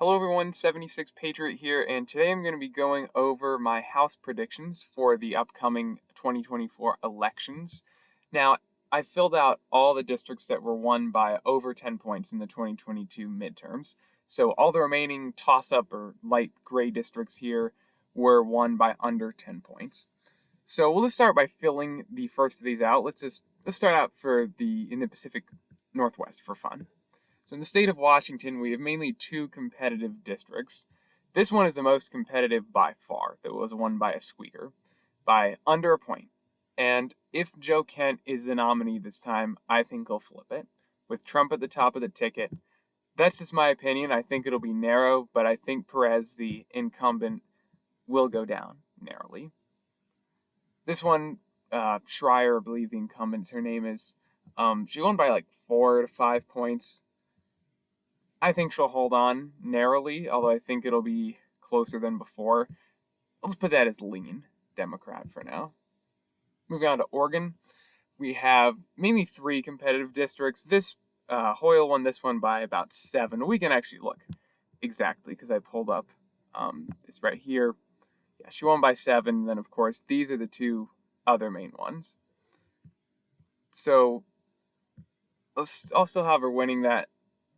Hello everyone, 76 Patriot here, and today I'm going to be going over my House predictions for the upcoming 2024 elections. Now, I filled out all the districts that were won by over 10 points in the 2022 midterms. So all the remaining toss-up or light gray districts here were won by under 10 points. So we'll just start by filling the first of these out. Let's start out in the Pacific Northwest for fun. So in the state of Washington, we have mainly two competitive districts. This one is the most competitive by far, that was won by a squeaker, by under a point. And if Joe Kent is the nominee this time, I think he'll flip it, with Trump at the top of the ticket. That's just my opinion. I think it'll be narrow, but I think Perez, the incumbent, will go down narrowly. This one, Schreier, I believe the incumbent, her name is, she won by like 4 to 5 points. I think she'll hold on narrowly, although I think it'll be closer than before. Let's put that as lean Democrat for now. Moving on to Oregon, we have mainly 3 competitive districts. Hoyle won this one by about 7. We can actually look exactly because I pulled up this right here. Yeah, she won by 7. Then, of course, these are the 2 other main ones. So I'll still have her winning that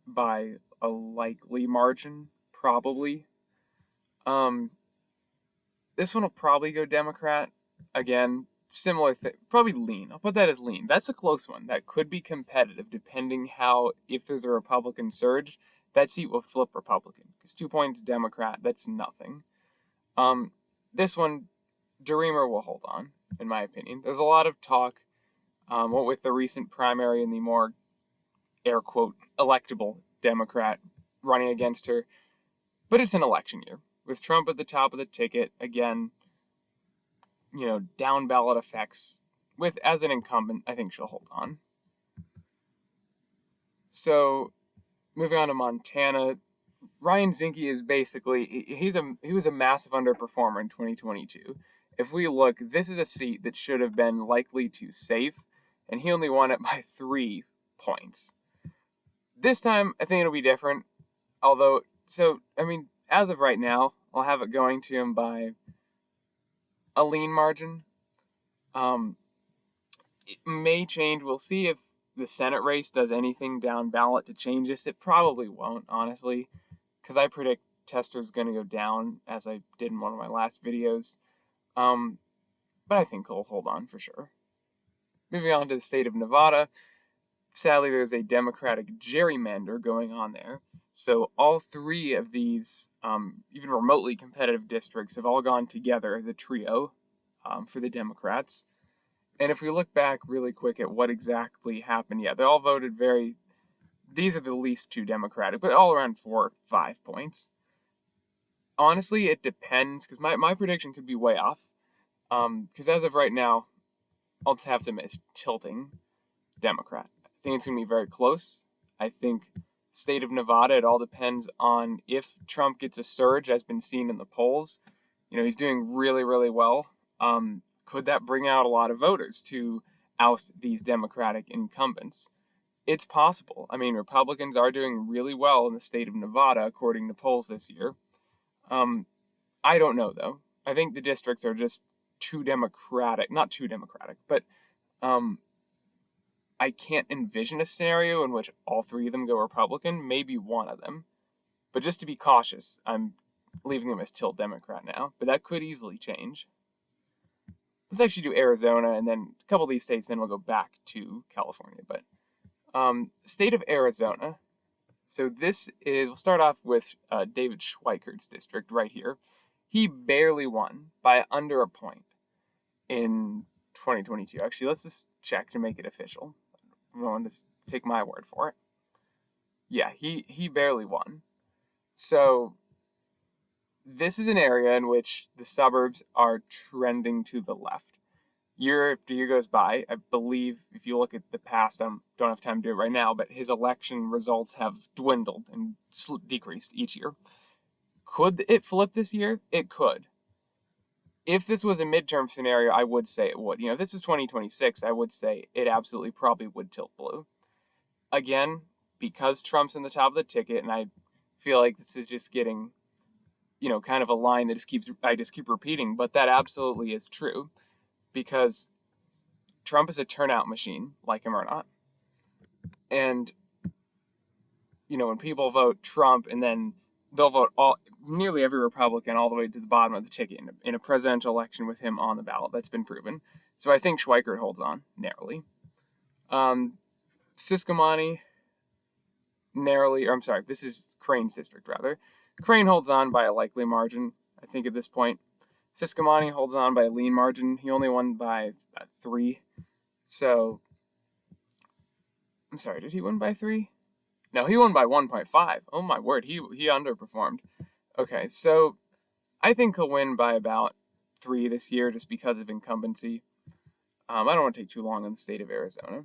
by a likely margin, probably. This one will probably go Democrat. Again, similar thing, probably lean. I'll put that as lean. That's a close one. That could be competitive, depending if there's a Republican surge, that seat will flip Republican. Because 2 points Democrat, that's nothing. This one, DeRemer will hold on, in my opinion. There's a lot of talk, with the recent primary and the more air quote electable Democrat running against her. But it's an election year. With Trump at the top of the ticket, again, down ballot effects. As an incumbent, I think she'll hold on. So, moving on to Montana, Ryan Zinke is basically he was a massive underperformer in 2022. If we look, this is a seat that should have been likely to safe, and he only won it by 3 points. This time, I think it'll be different. As of right now, I'll have it going to him by a lean margin. It may change. We'll see if the Senate race does anything down ballot to change this. It probably won't, honestly, because I predict Tester's going to go down, as I did in one of my last videos. But I think he'll hold on for sure. Moving on to the state of Nevada. Sadly, there's a Democratic gerrymander going on there. So all 3 of these, even remotely competitive districts, have all gone together as a trio for the Democrats. And if we look back really quick at what exactly happened, they all voted these are the least 2 Democratic, but all around 4 or 5 points. Honestly, it depends, because my prediction could be way off. Because as of right now, I'll just have to miss tilting Democrat. I think it's going to be very close. I think state of Nevada, it all depends on if Trump gets a surge, as been seen in the polls. He's doing really, really well. Could that bring out a lot of voters to oust these Democratic incumbents? It's possible. Republicans are doing really well in the state of Nevada, according to polls this year. I don't know, though. I think the districts are just too Democratic. Not too Democratic, but I can't envision a scenario in which all 3 of them go Republican, maybe one of them. But just to be cautious, I'm leaving them as tilt Democrat now, but that could easily change. Let's actually do Arizona, and then a couple of these states, then we'll go back to California. But state of Arizona. So we'll start off with David Schweikert's district right here. He barely won by under a point in 2022. Actually, let's just check to make it official. I'm going to take my word for it. Yeah, he barely won. So this is an area in which the suburbs are trending to the left. Year after year goes by. I believe if you look at the past, I don't have time to do it right now, but his election results have dwindled and decreased each year. Could it flip this year? It could. If this was a midterm scenario, I would say it would. If this is 2026, I would say it absolutely probably would tilt blue. Again, because Trump's in the top of the ticket, and I feel like this is just getting, kind of a line that I just keep repeating, but that absolutely is true because Trump is a turnout machine, like him or not. And, when people vote Trump and then they'll vote nearly every Republican all the way to the bottom of the ticket in a presidential election with him on the ballot. That's been proven. So I think Schweikert holds on narrowly. Ciscomani narrowly, or I'm sorry, this is Crane's district rather. Crane holds on by a likely margin, I think at this point. Ciscomani holds on by a lean margin. He only won by 3. So, I'm sorry, did he win by 3? No, he won by 1.5. Oh my word, he underperformed. Okay, so I think he'll win by about 3 this year just because of incumbency. I don't want to take too long on the state of Arizona.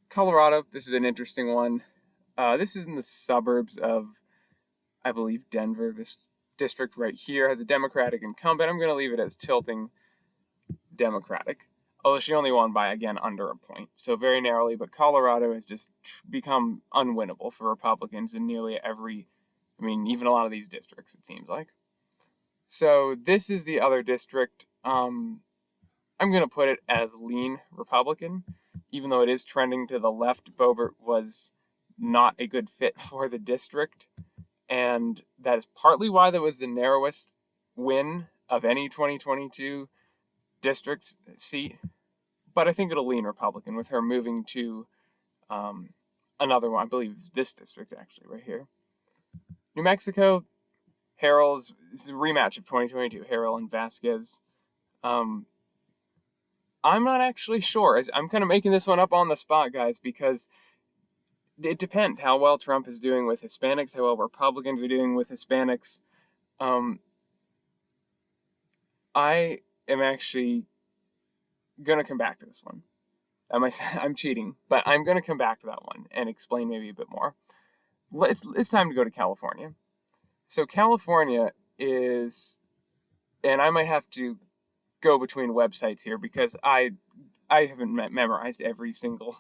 Colorado, this is an interesting one. This is in the suburbs of, I believe, Denver. This district right here has a Democratic incumbent. I'm going to leave it as tilting Democratic. Although she only won by, again, under a point. So very narrowly, but Colorado has just become unwinnable for Republicans in nearly even a lot of these districts, it seems like. So this is the other district. I'm going to put it as lean Republican, even though it is trending to the left. Boebert was not a good fit for the district, and that is partly why that was the narrowest win of any 2022 district seat. But I think it'll lean Republican with her moving to another one. I believe this district, actually, right here. New Mexico, Harrell's, this is a rematch of 2022, Harrell and Vasquez. I'm not actually sure. I'm kind of making this one up on the spot, guys, because it depends how well Trump is doing with Hispanics, how well Republicans are doing with Hispanics. I am actually going to come back to this one. I'm cheating, but I'm going to come back to that one and explain maybe a bit more. It's time to go to California. So California is, and I might have to go between websites here because I haven't memorized every single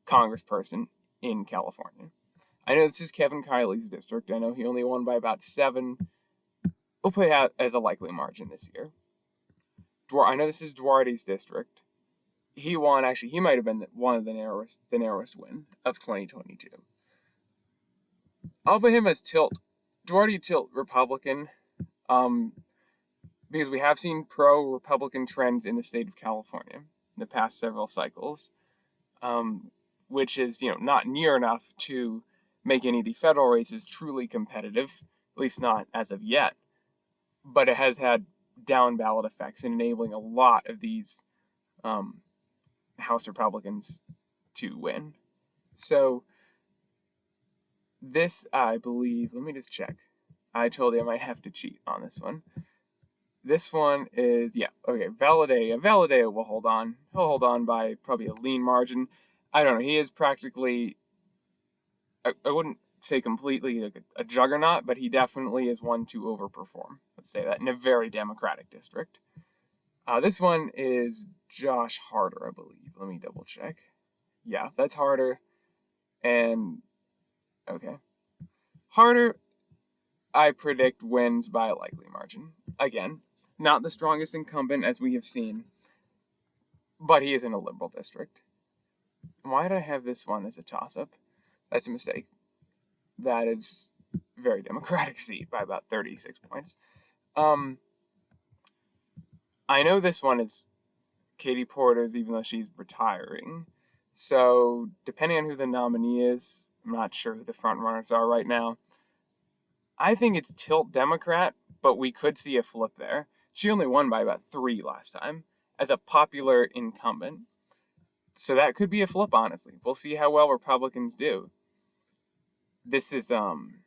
congressperson in California. I know this is Kevin Kiley's district. I know he only won by about 7. We'll put it as a likely margin this year. I know this is Duarte's district. He won, actually, he might have been one of the narrowest win of 2022. I'll put him as Duarte tilt Republican, because we have seen pro-Republican trends in the state of California in the past several cycles, which is, not near enough to make any of the federal races truly competitive, at least not as of yet. But it has had down ballot effects in enabling a lot of these House Republicans to win. So this, I believe, let me just check. I told you I might have to cheat on this one. This one is, Valadao will hold on. He'll hold on by probably a lean margin. I don't know. He is practically, I wouldn't say completely like a juggernaut, but he definitely is one to overperform. Let's say that in a very Democratic district. This one is Josh Harder, I believe. Let me double check. Yeah, that's Harder. And, okay. Harder, I predict, wins by a likely margin. Again, not the strongest incumbent as we have seen, but he is in a liberal district. Why did I have this one as a toss-up? That's a mistake. That is a very Democratic seat by about 36 points. I know this one is Katie Porter's, even though she's retiring. So, depending on who the nominee is, I'm not sure who the front runners are right now. I think it's tilt Democrat, but we could see a flip there. She only won by about 3 last time as a popular incumbent. So that could be a flip, honestly. We'll see how well Republicans do. This is Ken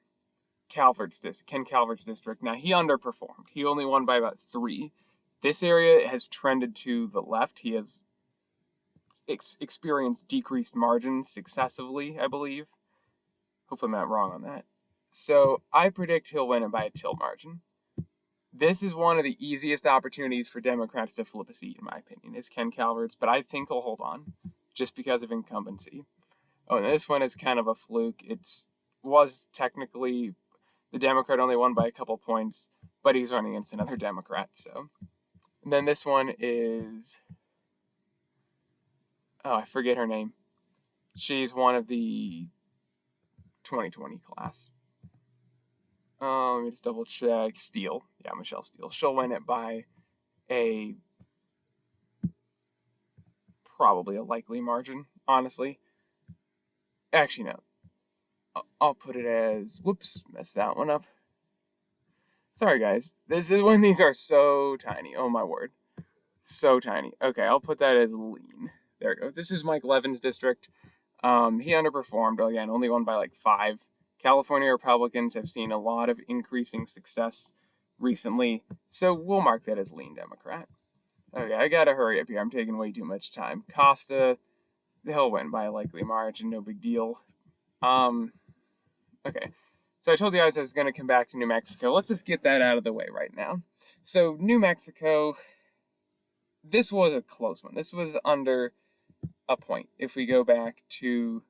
Calvert's district. Now, he underperformed. He only won by about 3. This area has trended to the left. He has experienced decreased margins successively, I believe. Hopefully I'm not wrong on that. So I predict he'll win it by a tilt margin. This is one of the easiest opportunities for Democrats to flip a seat, in my opinion, is Ken Calvert's, but I think he'll hold on just because of incumbency. Oh, and this one is kind of a fluke. It's was technically the Democrat only won by a couple points, but he's running against another Democrat. So, and then this one is, oh, I forget her name. She's one of the 2020 class. Let me just double check. Steele. Yeah, Michelle Steele. She'll win it by a probably a likely margin, honestly. Actually, no. I'll put it as, whoops, messed that one up. Sorry, guys. This is when these are so tiny. Oh, my word. So tiny. Okay, I'll put that as lean. There we go. This is Mike Levin's district. He underperformed, again, only won by like 5. California Republicans have seen a lot of increasing success recently, so we'll mark that as lean Democrat. Okay, I gotta hurry up here. I'm taking way too much time. Costa, he'll win by a likely margin, no big deal. Okay. So I told you guys I was going to come back to New Mexico. Let's just get that out of the way right now. So New Mexico, this was a close one. This was under a point. If we go back to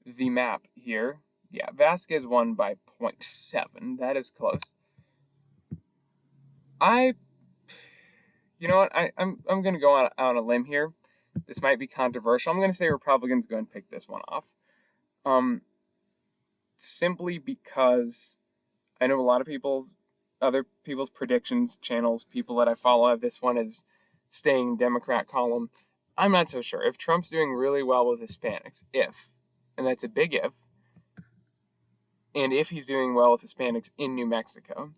the map here, yeah, Vasquez won by 0.7. That is close. You know what? I'm going to go on a limb here. This might be controversial. I'm going to say Republicans go and pick this one off. Simply because I know a lot of other people's predictions channels, people that I follow have this one as staying Democrat column. I'm not so sure. If Trump's doing really well with Hispanics, and that's a big if, and if he's doing well with Hispanics in New Mexico,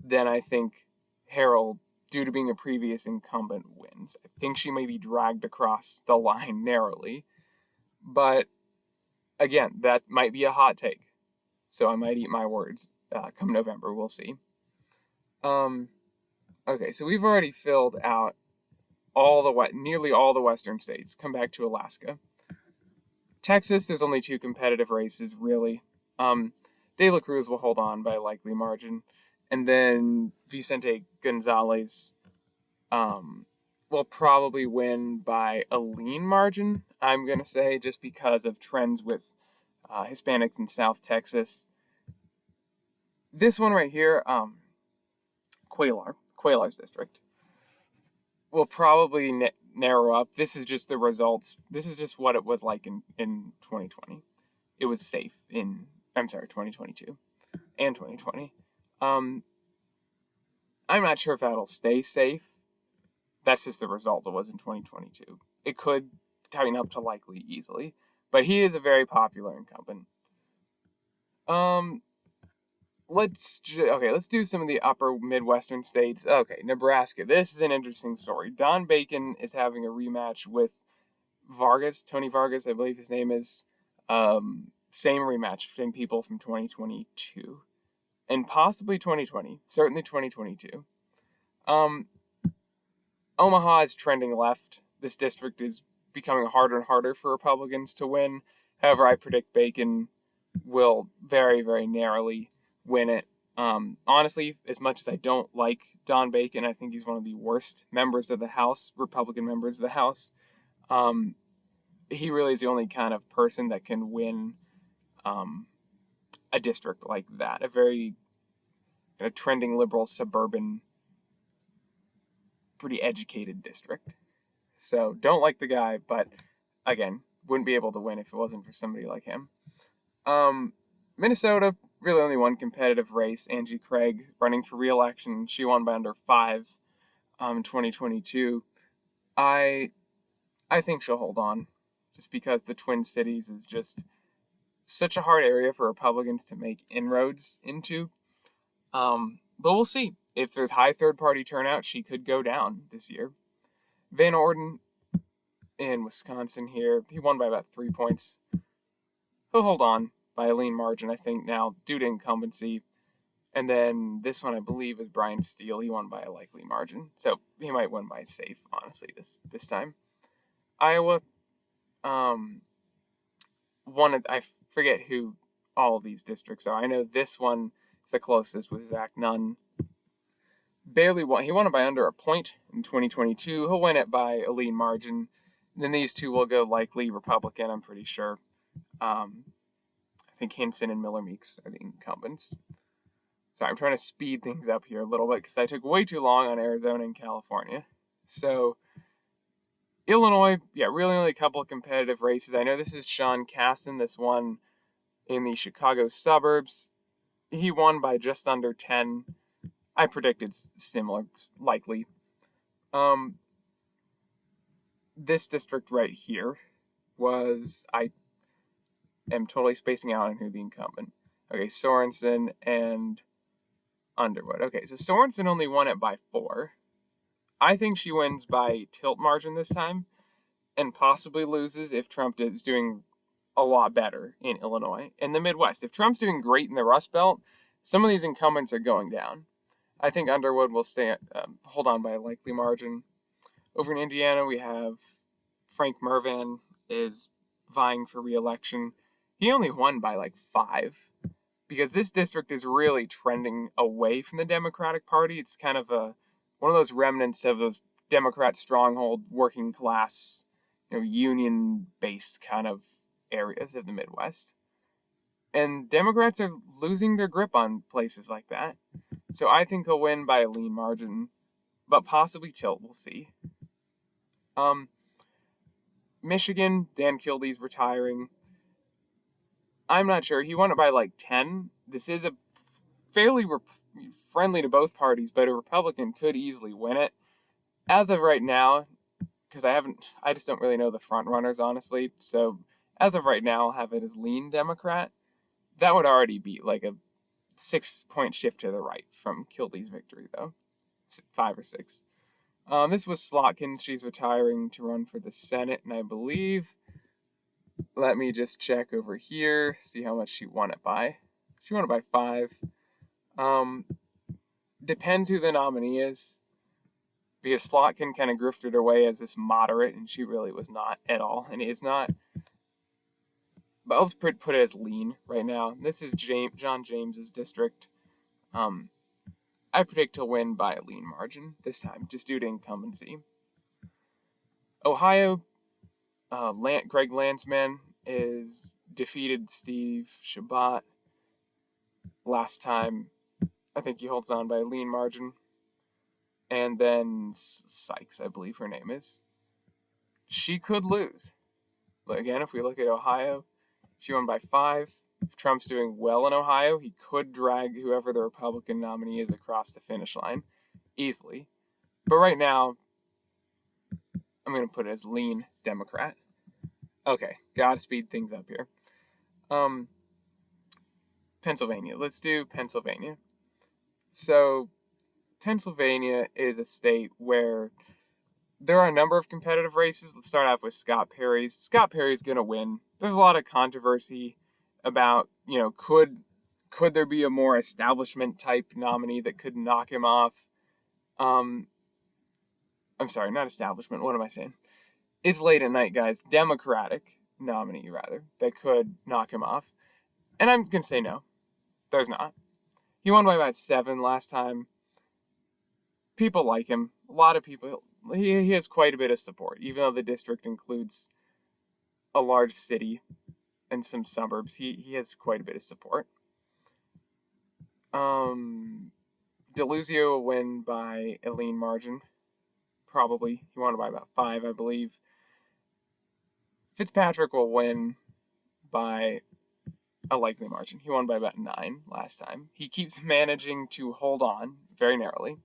then I think Harrell, due to being a previous incumbent, wins. I think she may be dragged across the line narrowly, but again, that might be a hot take, so I might eat my words. Come November, we'll see. Okay, so we've already filled out nearly all the western states. Come back to Alaska. Texas, there's only 2 competitive races, really. De La Cruz will hold on by a likely margin. And then Vicente Gonzalez will probably win by a lean margin, I'm going to say, just because of trends with Hispanics in South Texas. This one right here, Cuellar's district, will probably narrow up. This is just the results. This is just what it was like in 2020. It was safe 2022 and 2020. I'm not sure if that'll stay safe. That's just the result it was in 2022. It could tighten up to likely easily, but he is a very popular incumbent. Let's do some of the upper Midwestern states. Okay, Nebraska. This is an interesting story. Don Bacon is having a rematch with Tony Vargas, I believe his name is. Same rematch, same people from 2022. And possibly 2020. Certainly 2022. Omaha is trending left. This district is becoming harder and harder for Republicans to win. However, I predict Bacon will very, very narrowly win it. Honestly, as much as I don't like Don Bacon, I think he's one of the worst members of the House, Republican members of the House. He really is the only kind of person that can win a district like that, a very kind of trending liberal, suburban, pretty educated district. So don't like the guy, but again, wouldn't be able to win if it wasn't for somebody like him. Minnesota, really only one competitive race. Angie Craig running for re-election. She won by under 5 in 2022. I think she'll hold on, just because the Twin Cities is just such a hard area for Republicans to make inroads into. But we'll see. If there's high third-party turnout, she could go down this year. Van Orden in Wisconsin here, he won by about 3 points. He'll hold on by a lean margin, I think, now, due to incumbency. And then this one, I believe, is Brian Steele. He won by a likely margin. So he might win by safe, honestly, this time. Iowa, I forget who all of these districts are. I know this one is the closest with Zach Nunn. Barely won. He won it by under a point in 2022. He'll win it by a lean margin. And then these two will go likely Republican, I'm pretty sure. I think Hinson and Miller Meeks are the incumbents. Sorry, I'm trying to speed things up here a little bit because I took way too long on Arizona and California. So, Illinois, yeah, really only a couple of competitive races. I know this is Sean Casten, this one in the Chicago suburbs. He won by just under 10. I predicted similar, likely. This district right here I am totally spacing out on who the incumbent. Okay, Sorensen and Underwood. Okay, so Sorensen only won it by 4. I think she wins by tilt margin this time and possibly loses if Trump is doing a lot better in Illinois. In the Midwest, if Trump's doing great in the Rust Belt, some of these incumbents are going down. I think Underwood will hold on by a likely margin. Over in Indiana, we have Frank Mervan is vying for re-election. He only won by like 5 because this district is really trending away from the Democratic Party. It's kind of one of those remnants of those Democrat stronghold working class, union-based kind of areas of the Midwest. And Democrats are losing their grip on places like that. So I think he'll win by a lean margin, but possibly tilt. We'll see. Michigan, Dan Kildey's retiring. I'm not sure. He won it by like 10. This is a fairly friendly to both parties, but a Republican could easily win it. As of right now, because I just don't really know the front runners, honestly. So as of right now, I'll have it as lean Democrat. That would already be like a 6-point shift to the right from Kildey's victory, though. 5 or 6. This was Slotkin. She's retiring to run for the Senate, and I believe, let me just check over here, see how much she won it by. She won it by 5. Depends who the nominee is, because Slotkin kind of grifted her way as this moderate, and she really was not at all, and is not. But I'll just put it as lean right now. This is John James's district. I predict he'll win by a lean margin this time, just due to incumbency. Ohio, Greg Landsman is defeated Steve Chabot last time. I think he holds on by a lean margin. And then Sykes, I believe her name is. She could lose. But again, if we look at Ohio, she won by 5. If Trump's doing well in Ohio, he could drag whoever the Republican nominee is across the finish line easily. But right now, I'm going to put it as lean Democrat. Okay, gotta speed things up here. Pennsylvania. Let's do Pennsylvania. So, Pennsylvania is a state where there are a number of competitive races. Let's start off with Scott Perry's. Scott Perry's going to win. There's a lot of controversy about, could there be a more establishment type nominee that could knock him off? I'm sorry, not establishment. What am I saying? It's late at night, guys. Democratic nominee, rather, that could knock him off. And I'm going to say no. There's not. He won by about 7 last time. People like him. A lot of people. He has quite a bit of support, even though the district includes a large city and some suburbs. He has quite a bit of support. DeLuzio will win by a lean margin. Probably. He won by about 5, I believe. Fitzpatrick will win by a likely margin. He won by about 9 last time. He keeps managing to hold on very narrowly.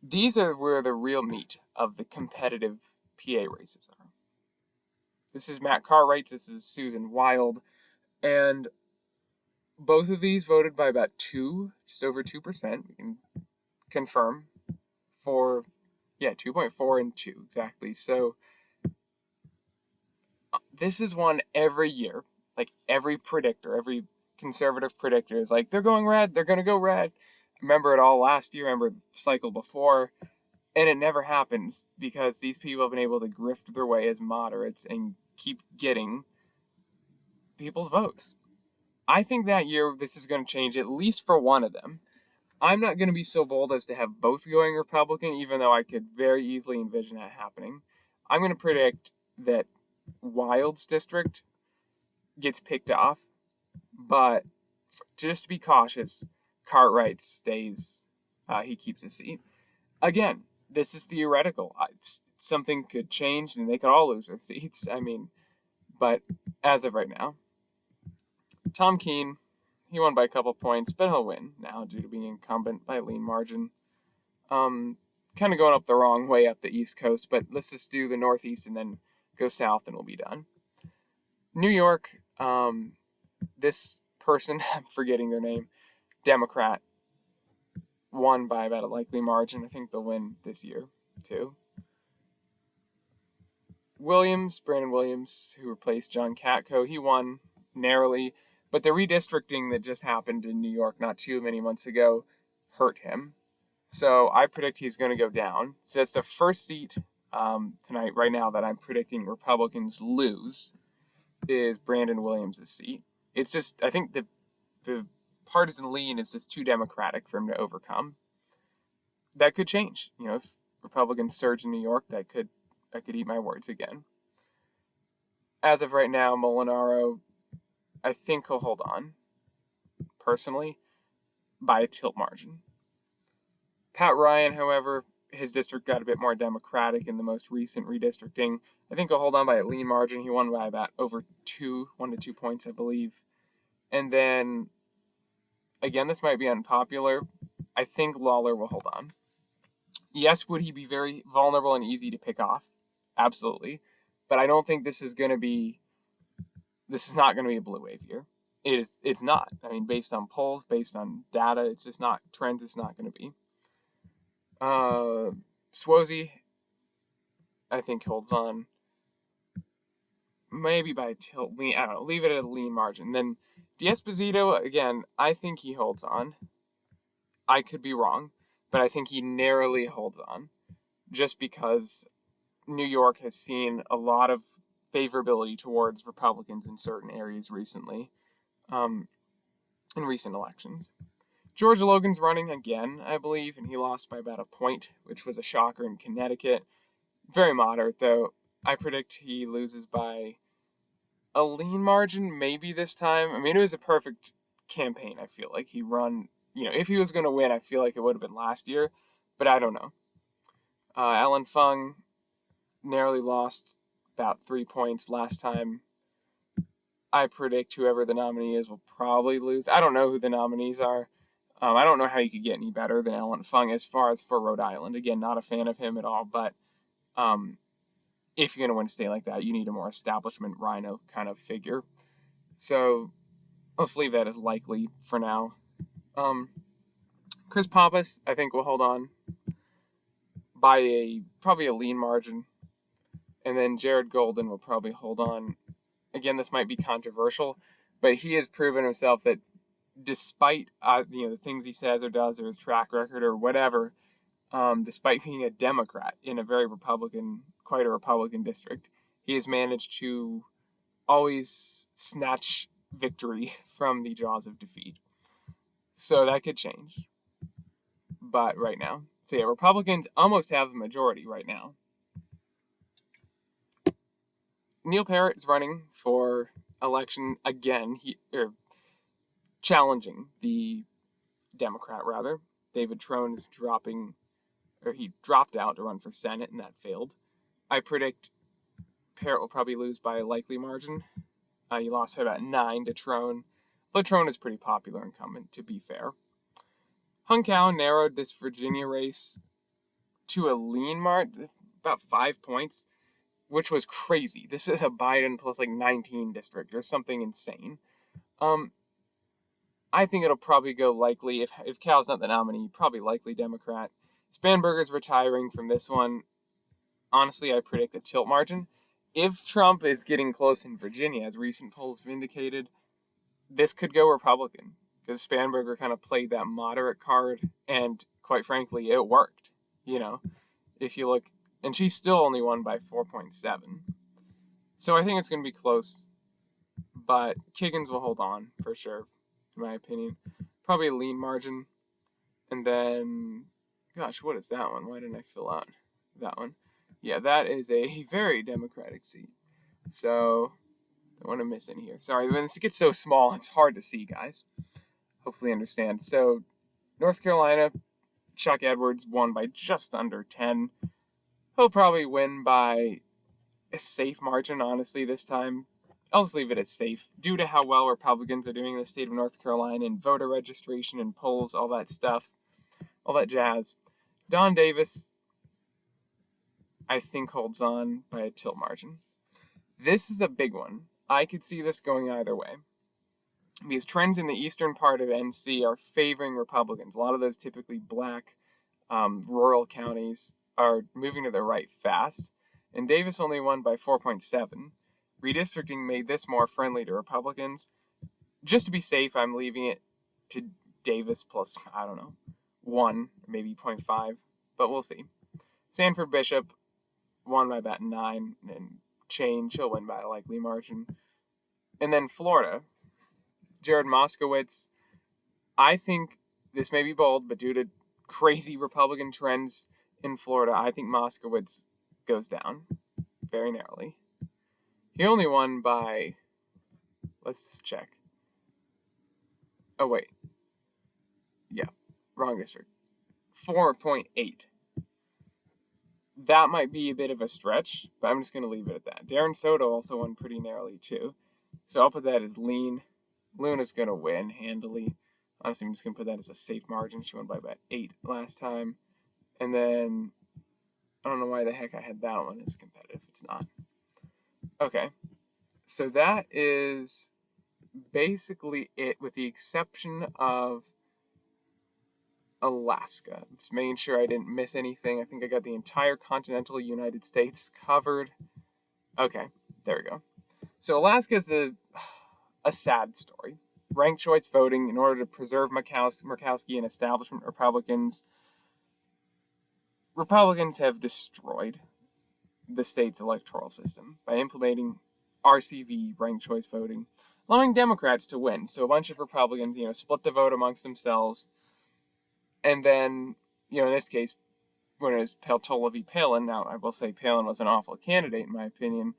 These are where the real meat of the competitive PA races are. This is Matt Cartwright. This is Susan Wild. And both of these voted by about 2, just over 2%. We can confirm for, 2.4 and 2, exactly. So this is one every year. Like every predictor, every conservative predictor is like, they're going red, they're going to go red. Remember it all last year, remember the cycle before. And it never happens because these people have been able to grift their way as moderates and keep getting people's votes. I think that year this is going to change, at least for one of them. I'm not going to be so bold as to have both going Republican, even though I could very easily envision that happening. I'm going to predict that Wild's district gets picked off, but just to be cautious, Cartwright stays. He keeps his seat. Again, this is theoretical. Something could change, and they could all lose their seats. I mean, but as of right now, Tom Keene, he won by a couple points, but he'll win now due to being incumbent by a lean margin. Kind of going up the wrong way up the East Coast, but let's just do the Northeast and then go south, and we'll be done. New York, this person, I'm forgetting their name, Democrat, won by about a likely margin. I think they'll win this year, too. Brandon Williams, who replaced John Katko, he won narrowly, but the redistricting that just happened in New York not too many months ago hurt him. So I predict he's going to go down. So that's the first seat tonight, right now, that I'm predicting Republicans lose, is Brandon Williams' seat. It's just, I think the partisan lean is just too Democratic for him to overcome. That could change. If Republicans surge in New York, I could eat my words again. As of right now, Molinaro, I think he'll hold on, personally, by a tilt margin. Pat Ryan, however, his district got a bit more Democratic in the most recent redistricting. I think he'll hold on by a lean margin. He won by about over 1 to 2 points, I believe. And then, again, this might be unpopular. I think Lawler will hold on. Yes, would he be very vulnerable and easy to pick off? Absolutely. But I don't think this is not going to be a blue wave year. It's not. I mean, based on polls, based on data, it's just not. Trends, it's not going to be. Suozzi, I think, holds on. Maybe by a tilt. I don't know. Leave it at a lean margin. Then D'Esposito, again, I think he holds on. I could be wrong, but I think he narrowly holds on, just because New York has seen a lot of favorability towards Republicans in certain areas recently, in recent elections. George Logan's running again, I believe, and he lost by about a point, which was a shocker in Connecticut. Very moderate, though. I predict he loses by a lean margin, maybe this time. I mean, it was a perfect campaign, I feel like. If he was going to win, I feel like it would have been last year, but I don't know. Alan Fung narrowly lost about 3 points last time. I predict whoever the nominee is will probably lose. I don't know who the nominees are. I don't know how you could get any better than Alan Fung as far as for Rhode Island. Again, not a fan of him at all, but if you're going to win a state like that, you need a more establishment Rhino kind of figure. So let's leave that as likely for now. Chris Pappas, I think, will hold on by probably a lean margin. And then Jared Golden will probably hold on. Again, this might be controversial, but he has proven himself that despite the things he says or does or his track record or whatever, despite being a Democrat in a quite a Republican district, he has managed to always snatch victory from the jaws of defeat. So that could change. But right now, Republicans almost have a majority right now. Neil Parrott is running for election again. Challenging the Democrat, rather. David Trone is he dropped out to run for Senate, and that failed. I predict Parrott will probably lose by a likely margin. He lost by about 9 to Trone. Though Trone is pretty popular incumbent, to be fair. Hung Cao narrowed this Virginia race to a lean margin, about 5 points, which was crazy. This is a Biden plus 19 district or something insane. I think it'll probably go likely, if Cal's not the nominee, probably likely Democrat. Spanberger's retiring from this one. Honestly, I predict a tilt margin. If Trump is getting close in Virginia, as recent polls vindicated, this could go Republican, because Spanberger kind of played that moderate card, and quite frankly, it worked. If you look, and she still only won by 4.7. So I think it's going to be close, but Kiggins will hold on for sure, in my opinion. Probably a lean margin. And then, gosh, what is that one? Why didn't I fill out that one? Yeah, that is a very Democratic seat. So Don't want to miss any here. Sorry, when this gets so small, it's hard to see, guys. Hopefully you understand. So, North Carolina, Chuck Edwards won by just under 10. He'll probably win by a safe margin, honestly, this time. I'll just leave it as safe, due to how well Republicans are doing in the state of North Carolina in voter registration and polls, all that stuff, all that jazz. Don Davis, I think, holds on by a tilt margin. This is a big one. I could see this going either way, because trends in the eastern part of NC are favoring Republicans. A lot of those typically black rural counties are moving to the right fast, and Davis only won by 4.7. Redistricting made this more friendly to Republicans. Just to be safe, I'm leaving it to Davis plus, I don't know, 1, maybe 0.5, but we'll see. Sanford Bishop won by about 9 and change. He'll win by a likely margin. And then Florida, Jared Moskowitz. I think this may be bold, but due to crazy Republican trends in Florida, I think Moskowitz goes down very narrowly. He only won by, let's check. Oh, wait. Yeah, wrong district. 4.8. That might be a bit of a stretch, but I'm just going to leave it at that. Darren Soto also won pretty narrowly, too. So I'll put that as lean. Luna's going to win handily. Honestly, I'm just going to put that as a safe margin. She won by about 8 last time. And then, I don't know why the heck I had that one as competitive. It's not. Okay. So that is basically it, with the exception of Alaska. I'm just making sure I didn't miss anything. I think I got the entire continental United States covered. Okay, there we go. So Alaska is a sad story. Ranked choice voting in order to preserve Murkowski and establishment Republicans. Republicans have destroyed the state's electoral system by implementing RCV, ranked choice voting, allowing Democrats to win. So a bunch of Republicans, split the vote amongst themselves. And then, in this case, when it was Peltola v. Palin, now I will say Palin was an awful candidate in my opinion,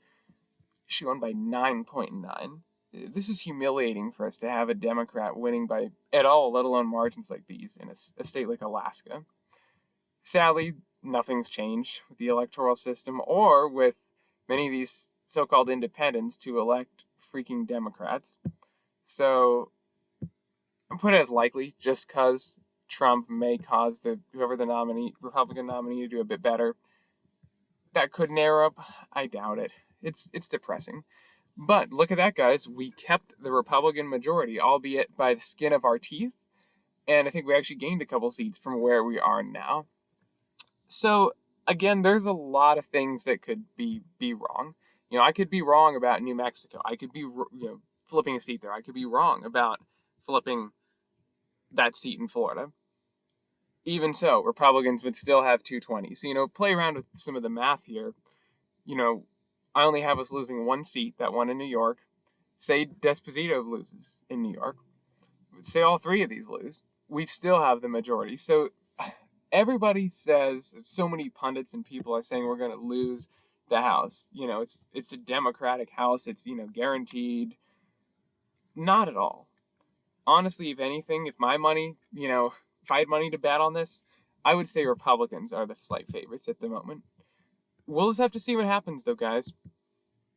she won by 9.9. This is humiliating for us to have a Democrat winning by at all, let alone margins like these in a state like Alaska. Sadly, nothing's changed with the electoral system or with many of these so-called independents to elect freaking Democrats. So I'm putting it as likely just because Trump may cause whoever the Republican nominee, to do a bit better. That could narrow up. I doubt it. It's depressing. But look at that, guys. We kept the Republican majority, albeit by the skin of our teeth. And I think we actually gained a couple seats from where we are now. So, again, there's a lot of things that could be wrong. I could be wrong about New Mexico. I could be flipping a seat there. I could be wrong about flipping that seat in Florida. Even so, Republicans would still have 220. So, play around with some of the math here. I only have us losing 1 seat, that one in New York. Say Desposito loses in New York. Say all 3 of these lose. We still have the majority. So everybody says, so many pundits and people are saying we're going to lose the House. It's a Democratic House. It's, guaranteed. Not at all. Honestly, if anything, if my money, if I had money to bet on this, I would say Republicans are the slight favorites at the moment. We'll just have to see what happens, though, guys.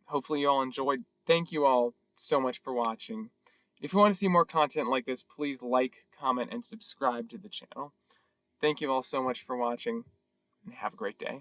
Hopefully you all enjoyed. Thank you all so much for watching. If you want to see more content like this, please like, comment, and subscribe to the channel. Thank you all so much for watching, and have a great day.